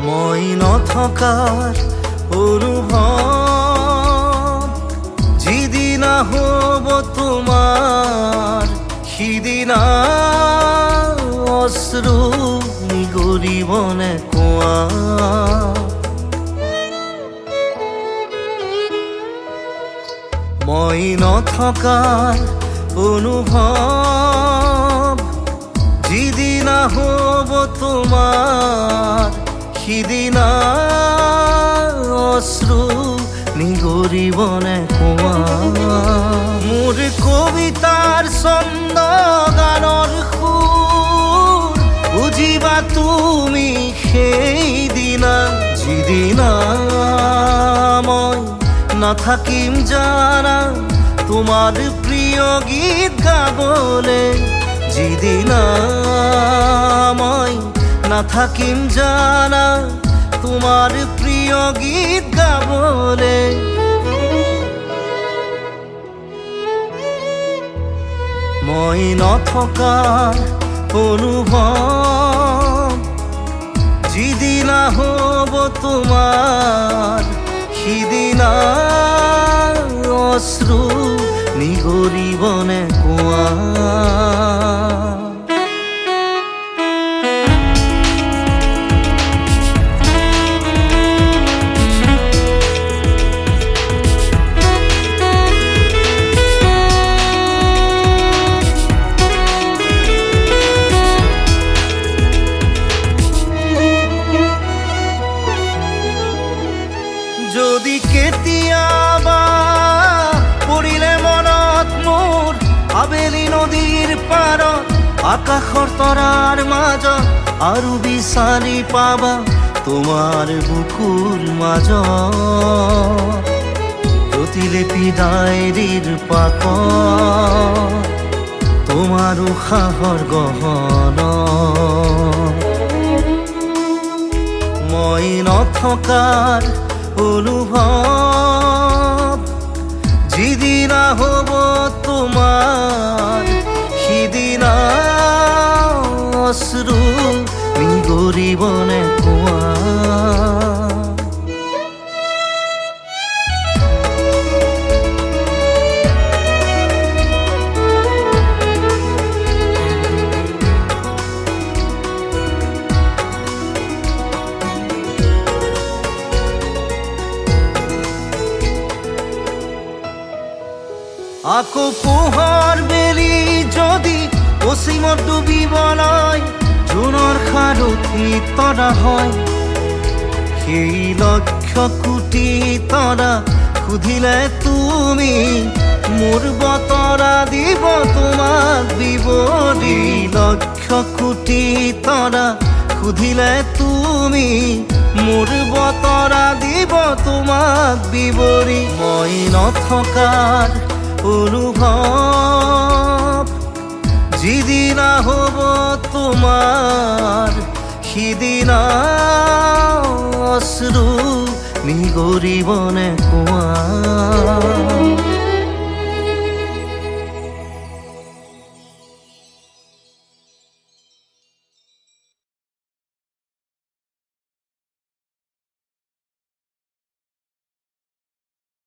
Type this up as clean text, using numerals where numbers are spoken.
মই নথকাৰ অনুভৱ যিদিনা হ'ব তোমাৰ সিদিনা অশ্ৰু নিগৰিবনে কোৱা। মই নথকাৰ অনুভৱ যিদিনা হ'ব তোমাৰ সিদিনা অশ্ৰু নিগৰিবনে কোৱা। মোৰ কবিতাৰ ছন্দ গানৰ সুৰ বুজিবা তুমি সেইদিনা যিদিনা মই নাথাকিম জানা তোমাৰ প্ৰিয় গীত গাবলে। যিদিনা মই নাথাকিম জানা তোমাৰ প্ৰিয় গীত গাবলে। মই নথকাৰ অনুভৱ যিদিনা হ'ব তোমাৰ সিদিনা অশ্ৰু নিগৰিবনে কোৱা। যদি কেতিয়াবা পৰিলে মনত মোৰ আবেলি নদীৰ পাৰত আকাশৰ তৰাৰ মাজত আৰু বিচাৰি পাবা তোমাৰ বুকুৰ মাজত প্ৰতিলিপি ডায়েৰীৰ পাতত তোমাৰ উশাহৰ গহনা। মই নথকাৰ অনুভৱ যিদিনা হ'ব তোমাৰ সিদিনা অশ্ৰু নিগৰিবনে কোৱা। আকৌ পোহৰ বেলি যদি অসীমত ডুবিবলৈ জোনৰ সাৰথি তৰা হয় সেই লক্ষ কোটি তৰা সুধিলে তুমি মোৰ বতৰা দিব তোমাক বিৱৰি। লক্ষ কোটি তৰা সুধিলে তুমি মোৰ বতৰা দিব তোমাক বিৱৰি। মই নথকাৰ অনুভৱ যিদিনা হ'ব তোমাৰ সিদিনা অশ্ৰু নিগৰিবনে কোৱা।